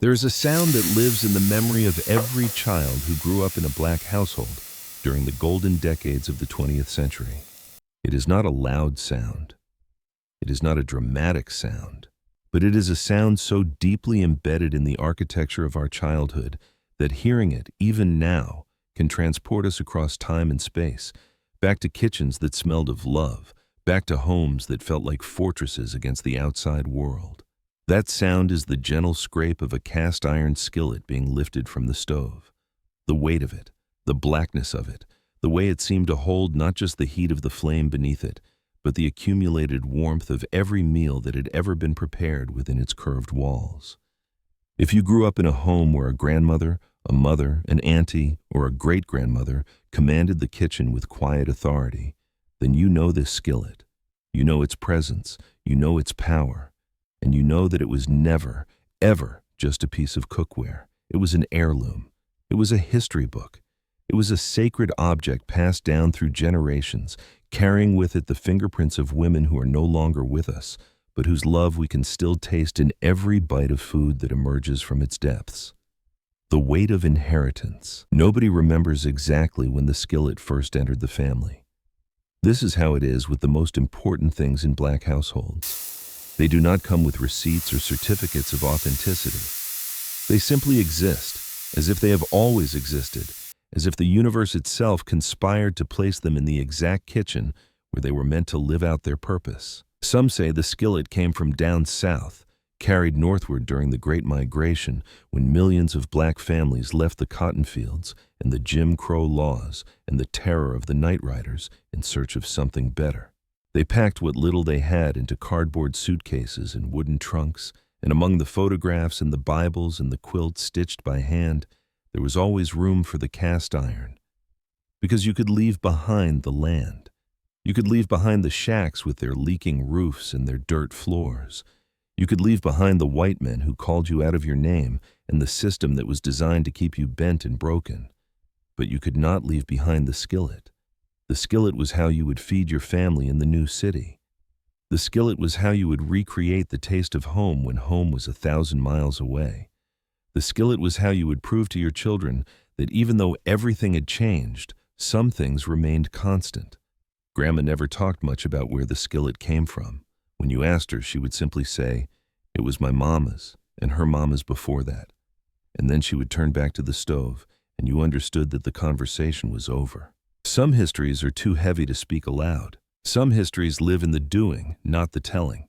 There is a sound that lives in the memory of every child who grew up in a black household during the golden decades of the 20th century. It is not a loud sound. It is not a dramatic sound, but it is a sound so deeply embedded in the architecture of our childhood that hearing it, even now, can transport us across time and space, back to kitchens that smelled of love, back to homes that felt like fortresses against the outside world. That sound is the gentle scrape of a cast iron skillet being lifted from the stove. The weight of it, the blackness of it, the way it seemed to hold not just the heat of the flame beneath it, but the accumulated warmth of every meal that had ever been prepared within its curved walls. If you grew up in a home where a grandmother, a mother, an auntie, or a great-grandmother commanded the kitchen with quiet authority, then you know this skillet. You know its presence, you know its power, and you know that it was never, ever just a piece of cookware. It was an heirloom. It was a history book. It was a sacred object passed down through generations, carrying with it the fingerprints of women who are no longer with us, but whose love we can still taste in every bite of food that emerges from its depths. The weight of inheritance. Nobody remembers exactly when the skillet first entered the family. This is how it is with the most important things in black households. They do not come with receipts or certificates of authenticity. They simply exist, as if they have always existed, as if the universe itself conspired to place them in the exact kitchen where they were meant to live out their purpose. Some say the skillet came from down south, carried northward during the Great Migration, when millions of black families left the cotton fields and the Jim Crow laws and the terror of the night riders in search of something better. They packed what little they had into cardboard suitcases and wooden trunks, and among the photographs and the Bibles and the quilts stitched by hand, there was always room for the cast iron. Because you could leave behind the land. You could leave behind the shacks with their leaking roofs and their dirt floors. You could leave behind the white men who called you out of your name and the system that was designed to keep you bent and broken. But you could not leave behind the skillet. The skillet was how you would feed your family in the new city. The skillet was how you would recreate the taste of home when home was 1,000 miles away. The skillet was how you would prove to your children that even though everything had changed, some things remained constant. Grandma never talked much about where the skillet came from. When you asked her, she would simply say, "It was my mama's and her mama's before that." And then she would turn back to the stove, and you understood that the conversation was over. Some histories are too heavy to speak aloud. Some histories live in the doing, not the telling.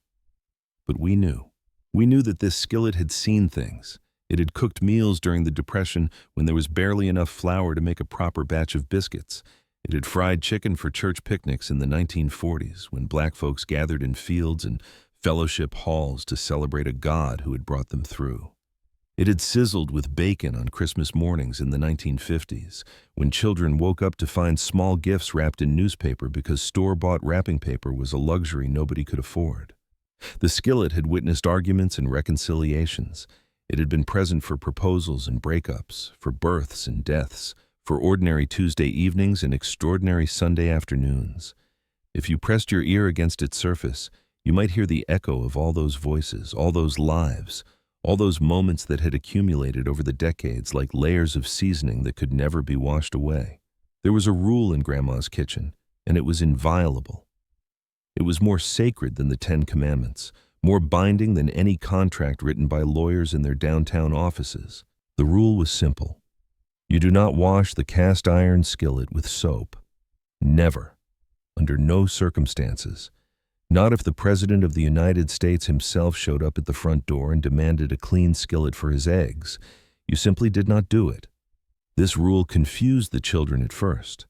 But we knew. We knew that this skillet had seen things. It had cooked meals during the Depression when there was barely enough flour to make a proper batch of biscuits. It had fried chicken for church picnics in the 1940s when black folks gathered in fields and fellowship halls to celebrate a God who had brought them through. It had sizzled with bacon on Christmas mornings in the 1950s, when children woke up to find small gifts wrapped in newspaper because store-bought wrapping paper was a luxury nobody could afford. The skillet had witnessed arguments and reconciliations. It had been present for proposals and breakups, for births and deaths, for ordinary Tuesday evenings and extraordinary Sunday afternoons. If you pressed your ear against its surface, you might hear the echo of all those voices, all those lives, all those moments that had accumulated over the decades like layers of seasoning that could never be washed away. There was a rule in Grandma's kitchen, and it was inviolable. It was more sacred than the 10 Commandments, more binding than any contract written by lawyers in their downtown offices. The rule was simple. You do not wash the cast iron skillet with soap. Never. Under no circumstances. Not if the President of the United States himself showed up at the front door and demanded a clean skillet for his eggs. You simply did not do it. This rule confused the children at first.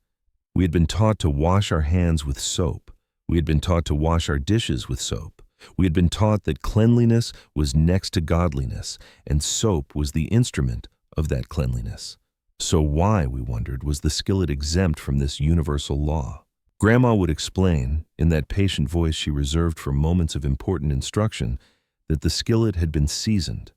We had been taught to wash our hands with soap. We had been taught to wash our dishes with soap. We had been taught that cleanliness was next to godliness, and soap was the instrument of that cleanliness. So why, we wondered, was the skillet exempt from this universal law? Grandma would explain, in that patient voice she reserved for moments of important instruction, that the skillet had been seasoned.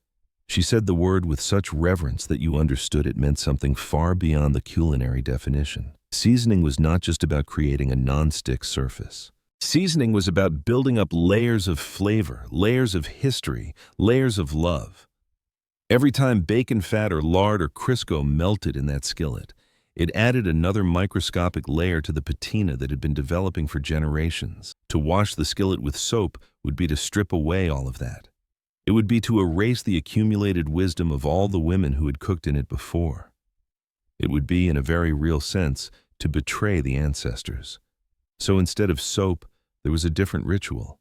She said the word with such reverence that you understood it meant something far beyond the culinary definition. Seasoning was not just about creating a non-stick surface. Seasoning was about building up layers of flavor, layers of history, layers of love. Every time bacon fat or lard or Crisco melted in that skillet, it added another microscopic layer to the patina that had been developing for generations. To wash the skillet with soap would be to strip away all of that. It would be to erase the accumulated wisdom of all the women who had cooked in it before. It would be, in a very real sense, to betray the ancestors. So instead of soap, there was a different ritual.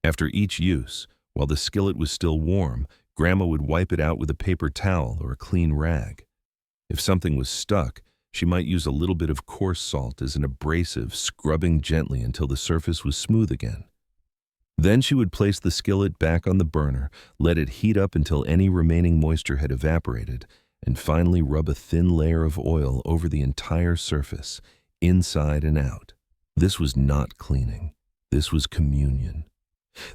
After each use, while the skillet was still warm, Grandma would wipe it out with a paper towel or a clean rag. If something was stuck, she might use a little bit of coarse salt as an abrasive, scrubbing gently until the surface was smooth again. Then she would place the skillet back on the burner, let it heat up until any remaining moisture had evaporated, and finally rub a thin layer of oil over the entire surface, inside and out. This was not cleaning. This was communion.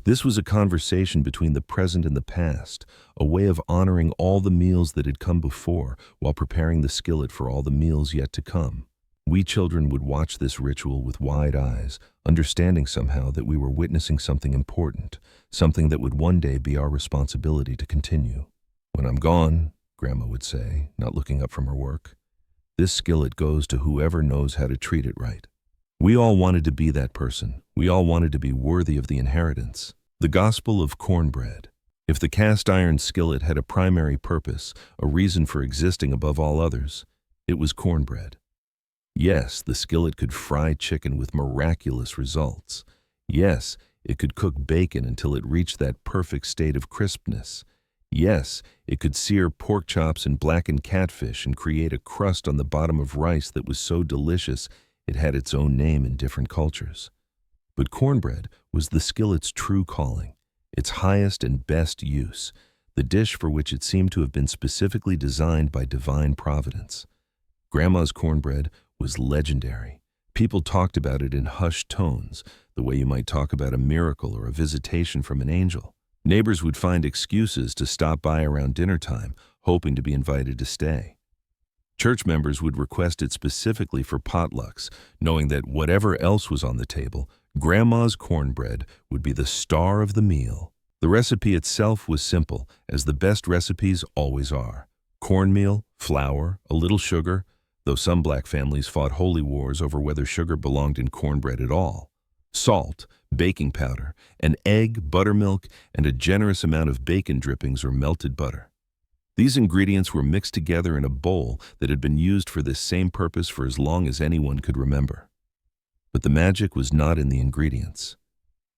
This was a conversation between the present and the past, a way of honoring all the meals that had come before while preparing the skillet for all the meals yet to come. We children would watch this ritual with wide eyes, understanding somehow that we were witnessing something important, something that would one day be our responsibility to continue. "When I'm gone," Grandma would say, not looking up from her work, "this skillet goes to whoever knows how to treat it right." We all wanted to be that person. We all wanted to be worthy of the inheritance. The gospel of cornbread. If the cast iron skillet had a primary purpose, a reason for existing above all others, it was cornbread. Yes, the skillet could fry chicken with miraculous results. Yes, it could cook bacon until it reached that perfect state of crispness. Yes, it could sear pork chops and blacken catfish and create a crust on the bottom of rice that was so delicious it had its own name in different cultures. But cornbread was the skillet's true calling, its highest and best use, the dish for which it seemed to have been specifically designed by divine providence. Grandma's cornbread was legendary. People talked about it in hushed tones, the way you might talk about a miracle or a visitation from an angel. Neighbors would find excuses to stop by around dinner time, hoping to be invited to stay. Church members would request it specifically for potlucks, knowing that whatever else was on the table, Grandma's cornbread would be the star of the meal. The recipe itself was simple, as the best recipes always are. Cornmeal, flour, a little sugar, though some black families fought holy wars over whether sugar belonged in cornbread at all. Salt, baking powder, an egg, buttermilk, and a generous amount of bacon drippings or melted butter. These ingredients were mixed together in a bowl that had been used for this same purpose for as long as anyone could remember. But the magic was not in the ingredients.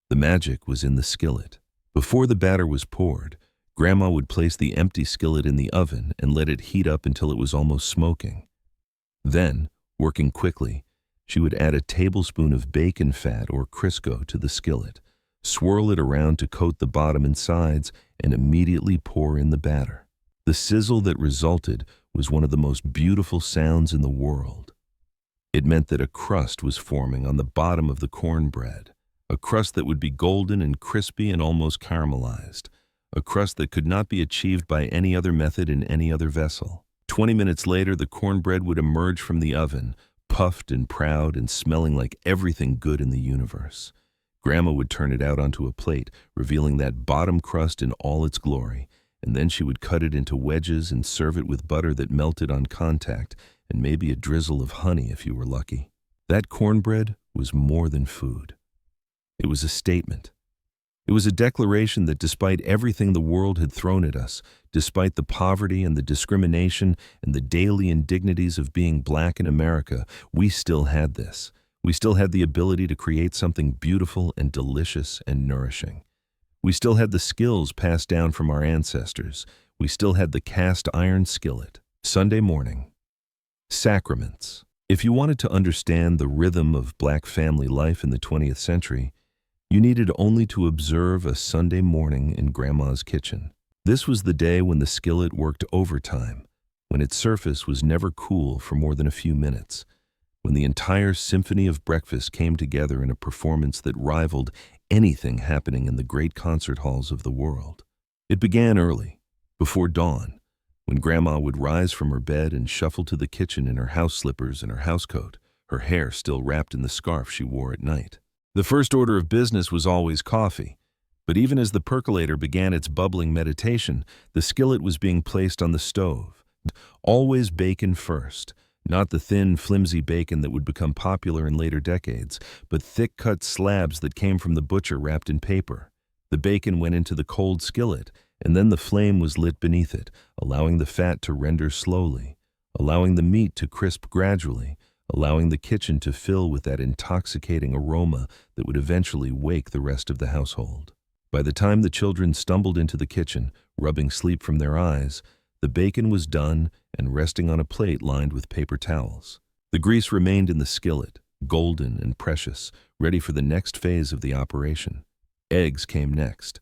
The magic was in the skillet. Before the batter was poured, Grandma would place the empty skillet in the oven and let it heat up until it was almost smoking. Then, working quickly, she would add a tablespoon of bacon fat or Crisco to the skillet, swirl it around to coat the bottom and sides, and immediately pour in the batter. The sizzle that resulted was one of the most beautiful sounds in the world. It meant that a crust was forming on the bottom of the cornbread, a crust that would be golden and crispy and almost caramelized, a crust that could not be achieved by any other method in any other vessel. 20 minutes later, the cornbread would emerge from the oven, puffed and proud and smelling like everything good in the universe. Grandma would turn it out onto a plate, revealing that bottom crust in all its glory, and then she would cut it into wedges and serve it with butter that melted on contact and maybe a drizzle of honey if you were lucky. That cornbread was more than food. It was a statement. It was a declaration that despite everything the world had thrown at us, despite the poverty and the discrimination and the daily indignities of being black in America, we still had this. We still had the ability to create something beautiful and delicious and nourishing. We still had the skills passed down from our ancestors. We still had the cast iron skillet. Sunday morning. Sacraments. If you wanted to understand the rhythm of black family life in the 20th century, you needed only to observe a Sunday morning in Grandma's kitchen. This was the day when the skillet worked overtime, when its surface was never cool for more than a few minutes, when the entire symphony of breakfast came together in a performance that rivaled anything happening in the great concert halls of the world. It began early, before dawn, when Grandma would rise from her bed and shuffle to the kitchen in her house slippers and her housecoat, her hair still wrapped in the scarf she wore at night. The first order of business was always coffee. But even as the percolator began its bubbling meditation, the skillet was being placed on the stove. Always bacon first. Not the thin, flimsy bacon that would become popular in later decades, but thick-cut slabs that came from the butcher wrapped in paper. The bacon went into the cold skillet, and then the flame was lit beneath it, allowing the fat to render slowly, allowing the meat to crisp gradually, allowing the kitchen to fill with that intoxicating aroma that would eventually wake the rest of the household. By the time the children stumbled into the kitchen, rubbing sleep from their eyes, the bacon was done and resting on a plate lined with paper towels. The grease remained in the skillet, golden and precious, ready for the next phase of the operation. Eggs came next.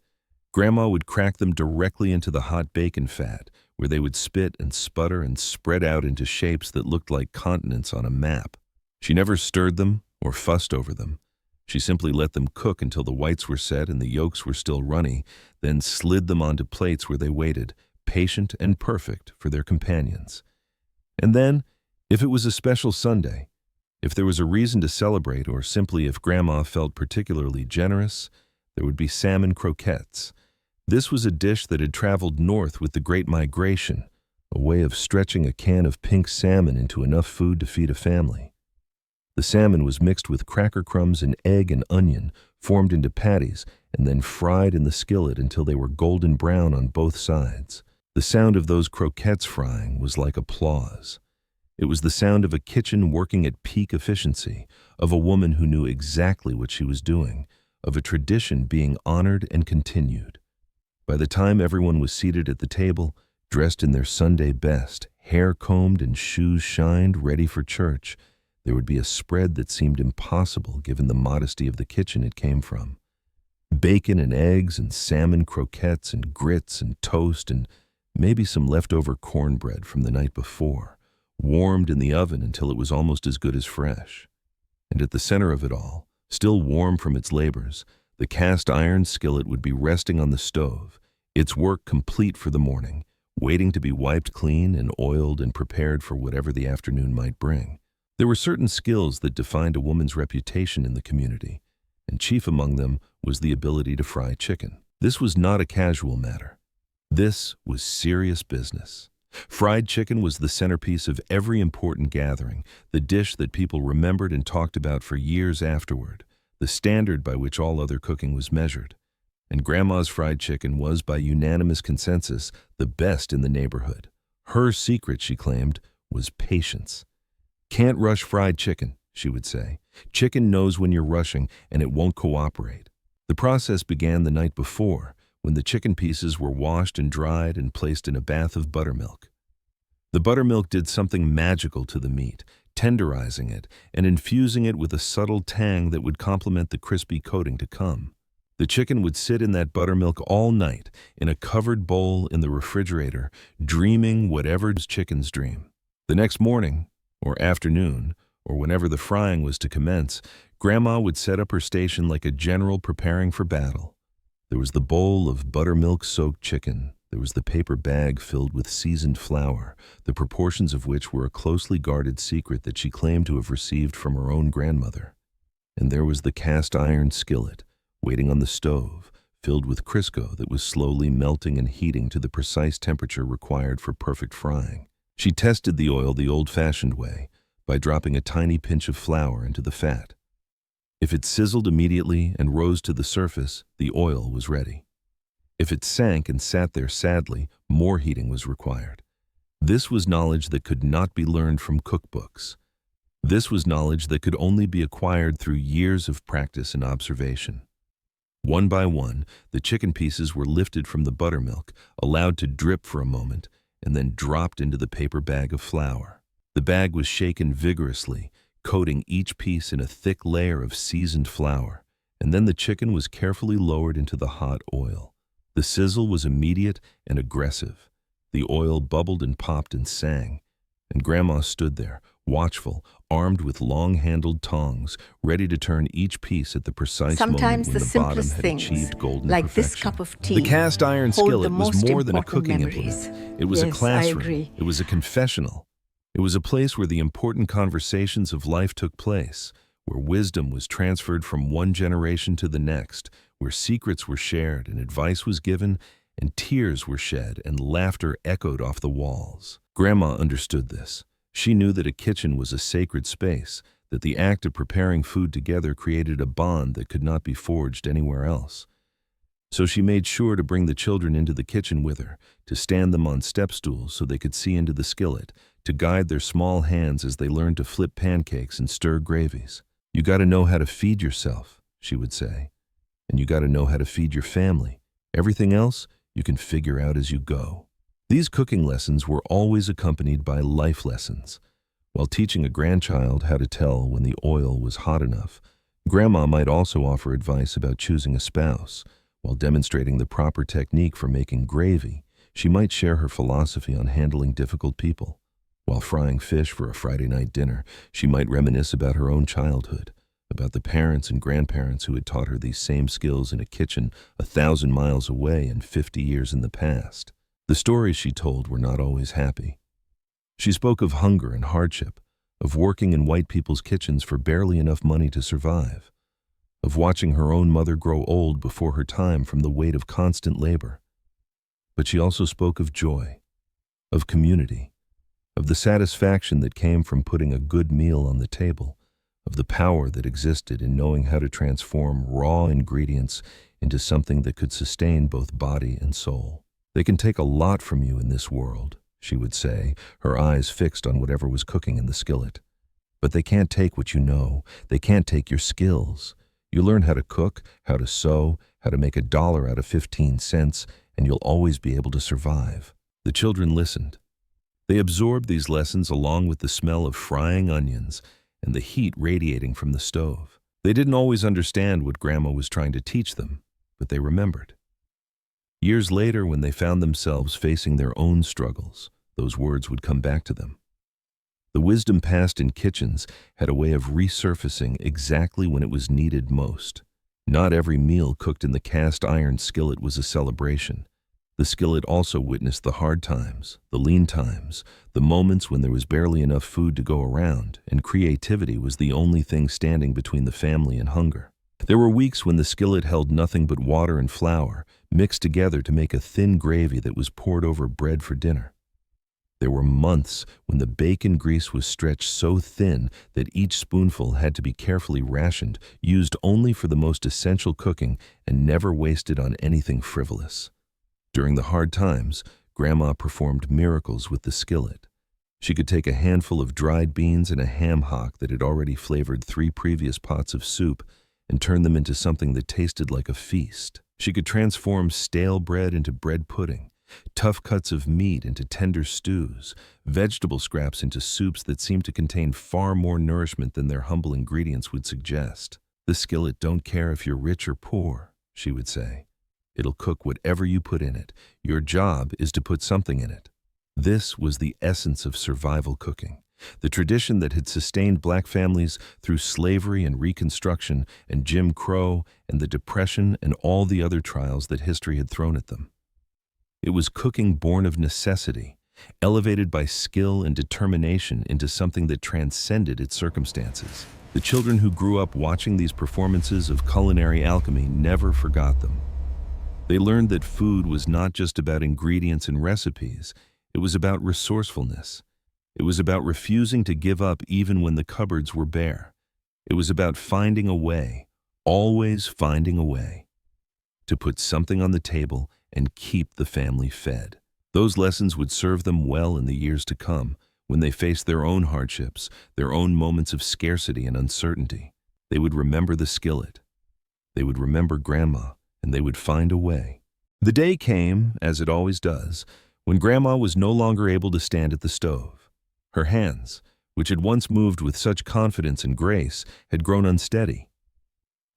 Grandma would crack them directly into the hot bacon fat, where they would spit and sputter and spread out into shapes that looked like continents on a map. She never stirred them or fussed over them. She simply let them cook until the whites were set and the yolks were still runny, then slid them onto plates where they waited, patient and perfect for their companions. And then, if it was a special Sunday, if there was a reason to celebrate, or simply if Grandma felt particularly generous, there would be salmon croquettes. This was a dish that had traveled north with the Great Migration, a way of stretching a can of pink salmon into enough food to feed a family. The salmon was mixed with cracker crumbs and egg and onion, formed into patties, and then fried in the skillet until they were golden brown on both sides. The sound of those croquettes frying was like applause. It was the sound of a kitchen working at peak efficiency, of a woman who knew exactly what she was doing, of a tradition being honored and continued. By the time everyone was seated at the table, dressed in their Sunday best, hair combed and shoes shined, ready for church, there would be a spread that seemed impossible given the modesty of the kitchen it came from. Bacon and eggs and salmon croquettes and grits and toast and maybe some leftover cornbread from the night before, warmed in the oven until it was almost as good as fresh. And at the center of it all, still warm from its labors, the cast iron skillet would be resting on the stove, its work complete for the morning, waiting to be wiped clean and oiled and prepared for whatever the afternoon might bring. There were certain skills that defined a woman's reputation in the community, and chief among them was the ability to fry chicken. This was not a casual matter. This was serious business. Fried chicken was the centerpiece of every important gathering, the dish that people remembered and talked about for years afterward, the standard by which all other cooking was measured. And Grandma's fried chicken was, by unanimous consensus, the best in the neighborhood. Her secret, she claimed, was patience. "Can't rush fried chicken," she would say. "Chicken knows when you're rushing, and it won't cooperate." The process began the night before, when the chicken pieces were washed and dried and placed in a bath of buttermilk. The buttermilk did something magical to the meat, tenderizing it and infusing it with a subtle tang that would complement the crispy coating to come. The chicken would sit in that buttermilk all night, in a covered bowl in the refrigerator, dreaming whatever chickens dream. The next morning, or afternoon, or whenever the frying was to commence, Grandma would set up her station like a general preparing for battle. There was the bowl of buttermilk-soaked chicken. There was the paper bag filled with seasoned flour, the proportions of which were a closely guarded secret that she claimed to have received from her own grandmother. And there was the cast iron skillet, waiting on the stove, filled with Crisco that was slowly melting and heating to the precise temperature required for perfect frying. She tested the oil the old-fashioned way, by dropping a tiny pinch of flour into the fat. If it sizzled immediately and rose to the surface, the oil was ready. If it sank and sat there sadly, more heating was required. This was knowledge that could not be learned from cookbooks. This was knowledge that could only be acquired through years of practice and observation. One by one, the chicken pieces were lifted from the buttermilk, allowed to drip for a moment, and then dropped into the paper bag of flour. The bag was shaken vigorously, coating each piece in a thick layer of seasoned flour, and then the chicken was carefully lowered into the hot oil. The sizzle was immediate and aggressive. The oil bubbled and popped and sang, and Grandma stood there, watchful, armed with long-handled tongs, ready to turn each piece at the precise Sometimes moment when the the bottom simplest had things, achieved golden like perfection. this cup of tea, The cast iron hold skillet the was most more than a important cooking memories. implement. It was a Yes, I classroom. agree. It was a confessional. It was a place where the important conversations of life took place, where wisdom was transferred from one generation to the next, where secrets were shared and advice was given, and tears were shed and laughter echoed off the walls. Grandma understood this. She knew that a kitchen was a sacred space, that the act of preparing food together created a bond that could not be forged anywhere else. So she made sure to bring the children into the kitchen with her, to stand them on step stools so they could see into the skillet, to guide their small hands as they learned to flip pancakes and stir gravies. "You got to know how to feed yourself," she would say, "and you got to know how to feed your family. Everything else you can figure out as you go." These cooking lessons were always accompanied by life lessons. While teaching a grandchild how to tell when the oil was hot enough, Grandma might also offer advice about choosing a spouse. While demonstrating the proper technique for making gravy, she might share her philosophy on handling difficult people. While frying fish for a Friday night dinner, she might reminisce about her own childhood, about the parents and grandparents who had taught her these same skills in a kitchen 1,000 miles away and 50 years in the past. The stories she told were not always happy. She spoke of hunger and hardship, of working in white people's kitchens for barely enough money to survive, of watching her own mother grow old before her time from the weight of constant labor. But she also spoke of joy, of community, of the satisfaction that came from putting a good meal on the table, of the power that existed in knowing how to transform raw ingredients into something that could sustain both body and soul. "They can take a lot from you in this world," she would say, her eyes fixed on whatever was cooking in the skillet. "But they can't take what you know. They can't take your skills. You learn how to cook, how to sew, how to make $1 out of 15 cents, and you'll always be able to survive." The children listened. They absorbed these lessons along with the smell of frying onions and the heat radiating from the stove. They didn't always understand what Grandma was trying to teach them, but they remembered. Years later, when they found themselves facing their own struggles, those words would come back to them. The wisdom passed in kitchens had a way of resurfacing exactly when it was needed most. Not every meal cooked in the cast iron skillet was a celebration. The skillet also witnessed the hard times, the lean times, the moments when there was barely enough food to go around, and creativity was the only thing standing between the family and hunger. There were weeks when the skillet held nothing but water and flour, mixed together to make a thin gravy that was poured over bread for dinner. There were months when the bacon grease was stretched so thin that each spoonful had to be carefully rationed, used only for the most essential cooking, and never wasted on anything frivolous. During the hard times, Grandma performed miracles with the skillet. She could take a handful of dried beans and a ham hock that had already flavored 3 previous pots of soup and turn them into something that tasted like a feast. She could transform stale bread into bread pudding, tough cuts of meat into tender stews, vegetable scraps into soups that seemed to contain far more nourishment than their humble ingredients would suggest. "The skillet don't care if you're rich or poor," she would say. "It'll cook whatever you put in it. Your job is to put something in it." This was the essence of survival cooking, the tradition that had sustained black families through slavery and Reconstruction and Jim Crow and the Depression and all the other trials that history had thrown at them. It was cooking born of necessity, elevated by skill and determination into something that transcended its circumstances. The children who grew up watching these performances of culinary alchemy never forgot them. They learned that food was not just about ingredients and recipes, it was about resourcefulness. It was about refusing to give up even when the cupboards were bare. It was about finding a way, always finding a way, to put something on the table and keep the family fed. Those lessons would serve them well in the years to come, when they faced their own hardships, their own moments of scarcity and uncertainty. They would remember the skillet. They would remember Grandma, and they would find a way. The day came, as it always does, when Grandma was no longer able to stand at the stove. Her hands, which had once moved with such confidence and grace, had grown unsteady.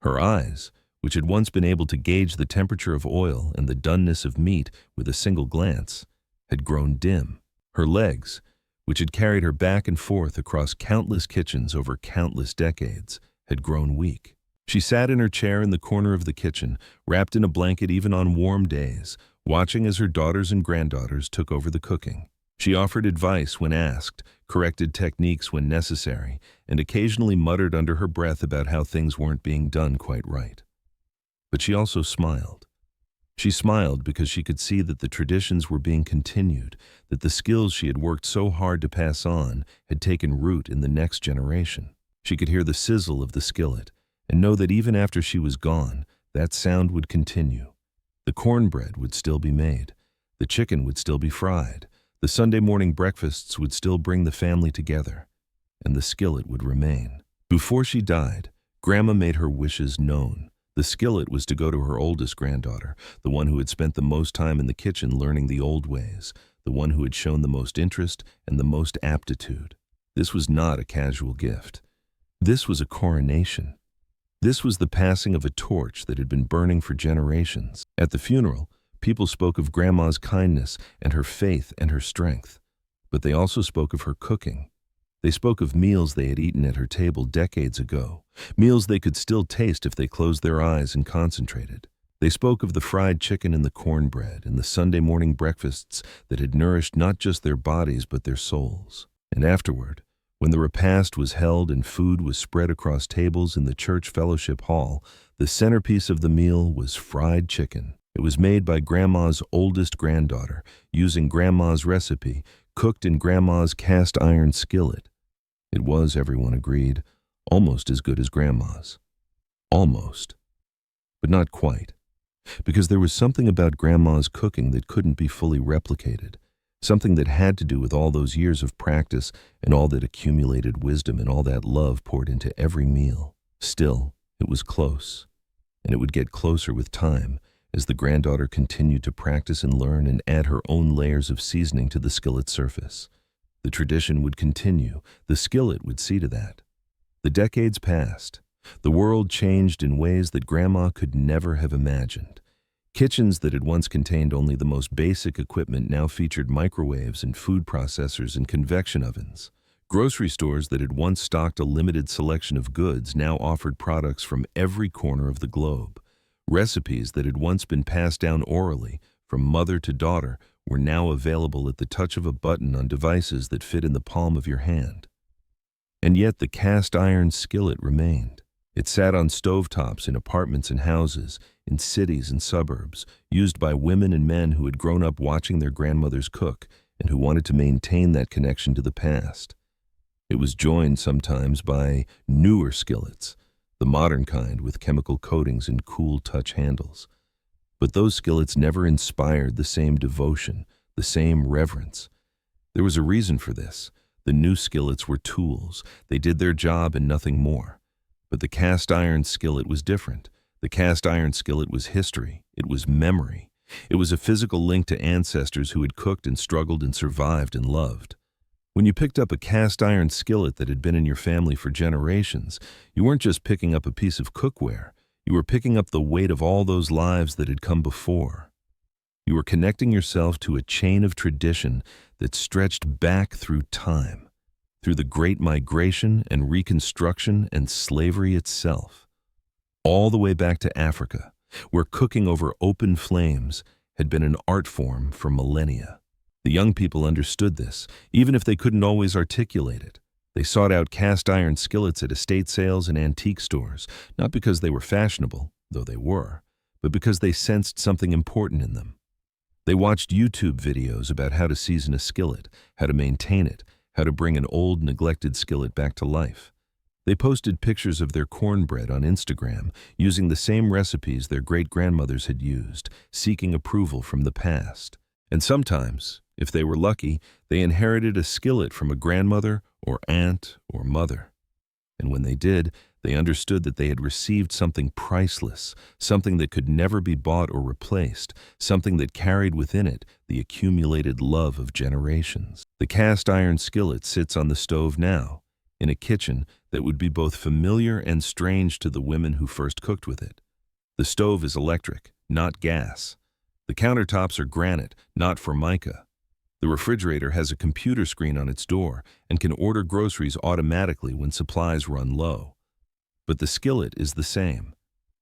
Her eyes, which had once been able to gauge the temperature of oil and the doneness of meat with a single glance, had grown dim. Her legs, which had carried her back and forth across countless kitchens over countless decades, had grown weak. She sat in her chair in the corner of the kitchen, wrapped in a blanket even on warm days, watching as her daughters and granddaughters took over the cooking. She offered advice when asked, corrected techniques when necessary, and occasionally muttered under her breath about how things weren't being done quite right. But she also smiled. She smiled because she could see that the traditions were being continued, that the skills she had worked so hard to pass on had taken root in the next generation. She could hear the sizzle of the skillet and know that even after she was gone, that sound would continue. The cornbread would still be made. The chicken would still be fried. The Sunday morning breakfasts would still bring the family together, and the skillet would remain. Before she died, Grandma made her wishes known. The skillet was to go to her oldest granddaughter, the one who had spent the most time in the kitchen learning the old ways, the one who had shown the most interest and the most aptitude. This was not a casual gift. This was a coronation. This was the passing of a torch that had been burning for generations. At the funeral, people spoke of Grandma's kindness and her faith and her strength, but they also spoke of her cooking. They spoke of meals they had eaten at her table decades ago, meals they could still taste if they closed their eyes and concentrated. They spoke of the fried chicken and the cornbread and the Sunday morning breakfasts that had nourished not just their bodies but their souls. And afterward, when the repast was held and food was spread across tables in the church fellowship hall, the centerpiece of the meal was fried chicken. It was made by Grandma's oldest granddaughter, using Grandma's recipe, cooked in Grandma's cast iron skillet. It was, everyone agreed, almost as good as Grandma's. Almost. But not quite. Because there was something about Grandma's cooking that couldn't be fully replicated. Something that had to do with all those years of practice and all that accumulated wisdom and all that love poured into every meal. Still, it was close. And it would get closer with time as the granddaughter continued to practice and learn and add her own layers of seasoning to the skillet's surface. The tradition would continue. The skillet would see to that. The decades passed. The world changed in ways that Grandma could never have imagined. Kitchens that had once contained only the most basic equipment now featured microwaves and food processors and convection ovens. Grocery stores that had once stocked a limited selection of goods now offered products from every corner of the globe. Recipes that had once been passed down orally, from mother to daughter, were now available at the touch of a button on devices that fit in the palm of your hand. And yet the cast iron skillet remained. It sat on stovetops in apartments and houses, in cities and suburbs, used by women and men who had grown up watching their grandmothers cook and who wanted to maintain that connection to the past. It was joined sometimes by newer skillets, the modern kind with chemical coatings and cool touch handles. But those skillets never inspired the same devotion, the same reverence. There was a reason for this. The new skillets were tools. They did their job and nothing more. But the cast iron skillet was different. The cast iron skillet was history. It was memory. It was a physical link to ancestors who had cooked and struggled and survived and loved. When you picked up a cast iron skillet that had been in your family for generations, you weren't just picking up a piece of cookware. You were picking up the weight of all those lives that had come before. You were connecting yourself to a chain of tradition that stretched back through time, through the Great Migration and Reconstruction and slavery itself, all the way back to Africa, where cooking over open flames had been an art form for millennia. The young people understood this, even if they couldn't always articulate it. They sought out cast iron skillets at estate sales and antique stores, not because they were fashionable, though they were, but because they sensed something important in them. They watched YouTube videos about how to season a skillet, how to maintain it, how to bring an old, neglected skillet back to life. They posted pictures of their cornbread on Instagram, using the same recipes their great-grandmothers had used, seeking approval from the past. And sometimes, if they were lucky, they inherited a skillet from a grandmother or aunt or mother. And when they did, they understood that they had received something priceless, something that could never be bought or replaced, something that carried within it the accumulated love of generations. The cast iron skillet sits on the stove now, in a kitchen that would be both familiar and strange to the women who first cooked with it. The stove is electric, not gas. The countertops are granite, not formica. The refrigerator has a computer screen on its door and can order groceries automatically when supplies run low. But the skillet is the same.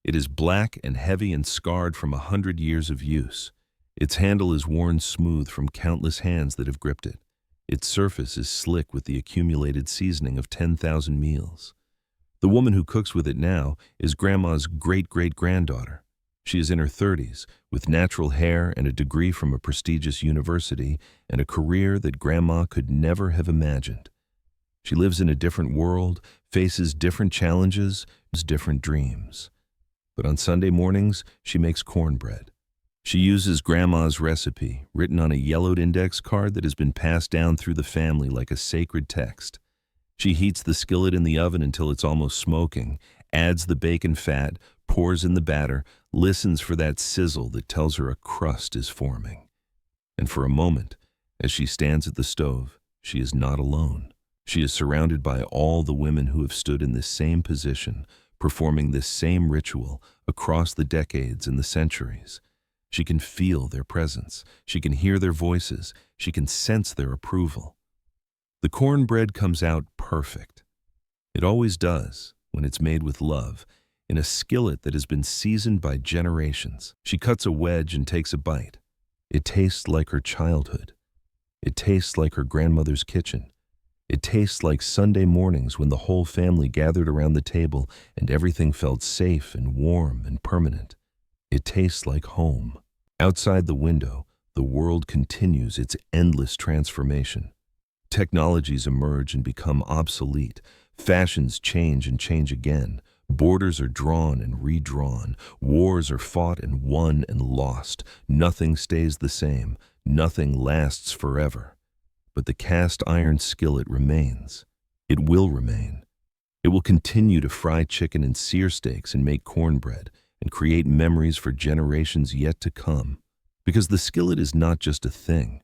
It is black and heavy and scarred from 100 years of use. Its handle is worn smooth from countless hands that have gripped it. Its surface is slick with the accumulated seasoning of 10,000 meals. The woman who cooks with it now is Grandma's great-great-granddaughter. She is in her 30s, with natural hair and a degree from a prestigious university and a career that Grandma could never have imagined. She lives in a different world, faces different challenges, different dreams. But on Sunday mornings, she makes cornbread. She uses Grandma's recipe, written on a yellowed index card that has been passed down through the family like a sacred text. She heats the skillet in the oven until it's almost smoking, adds the bacon fat, pours in the batter, listens for that sizzle that tells her a crust is forming. And for a moment, as she stands at the stove, she is not alone. She is surrounded by all the women who have stood in this same position, performing this same ritual across the decades and the centuries. She can feel their presence. She can hear their voices. She can sense their approval. The cornbread comes out perfect. It always does when it's made with love, in a skillet that has been seasoned by generations. She cuts a wedge and takes a bite. It tastes like her childhood. It tastes like her grandmother's kitchen. It tastes like Sunday mornings when the whole family gathered around the table and everything felt safe and warm and permanent. It tastes like home. Outside the window, the world continues its endless transformation. Technologies emerge and become obsolete. Fashions change and change again. Borders are drawn and redrawn. Wars are fought and won and lost. Nothing stays the same. Nothing lasts forever. But the cast iron skillet remains. It will remain. It will continue to fry chicken and sear steaks and make cornbread and create memories for generations yet to come. Because the skillet is not just a thing.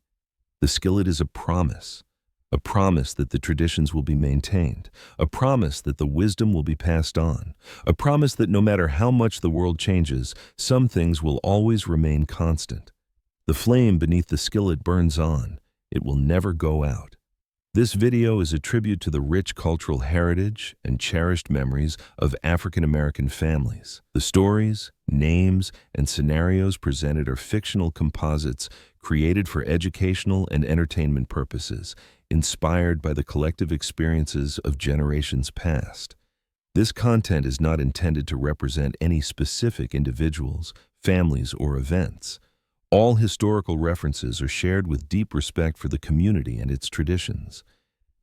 The skillet is a promise that the traditions will be maintained, a promise that the wisdom will be passed on, a promise that no matter how much the world changes, some things will always remain constant. The flame beneath the skillet burns on. It will never go out. This video is a tribute to the rich cultural heritage and cherished memories of African American families. The stories, names, and scenarios presented are fictional composites created for educational and entertainment purposes, inspired by the collective experiences of generations past. This content is not intended to represent any specific individuals, families, or events. All historical references are shared with deep respect for the community and its traditions.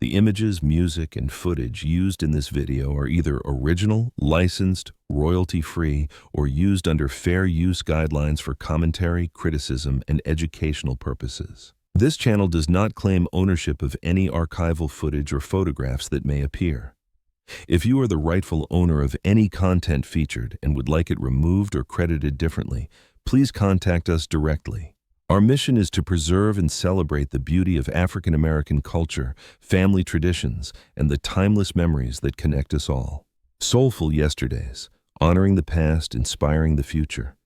The images, music, and footage used in this video are either original, licensed, royalty-free, or used under fair use guidelines for commentary, criticism, and educational purposes. This channel does not claim ownership of any archival footage or photographs that may appear. If you are the rightful owner of any content featured and would like it removed or credited differently, please contact us directly. Our mission is to preserve and celebrate the beauty of African American culture, family traditions, and the timeless memories that connect us all. Soulful yesterdays, honoring the past, inspiring the future.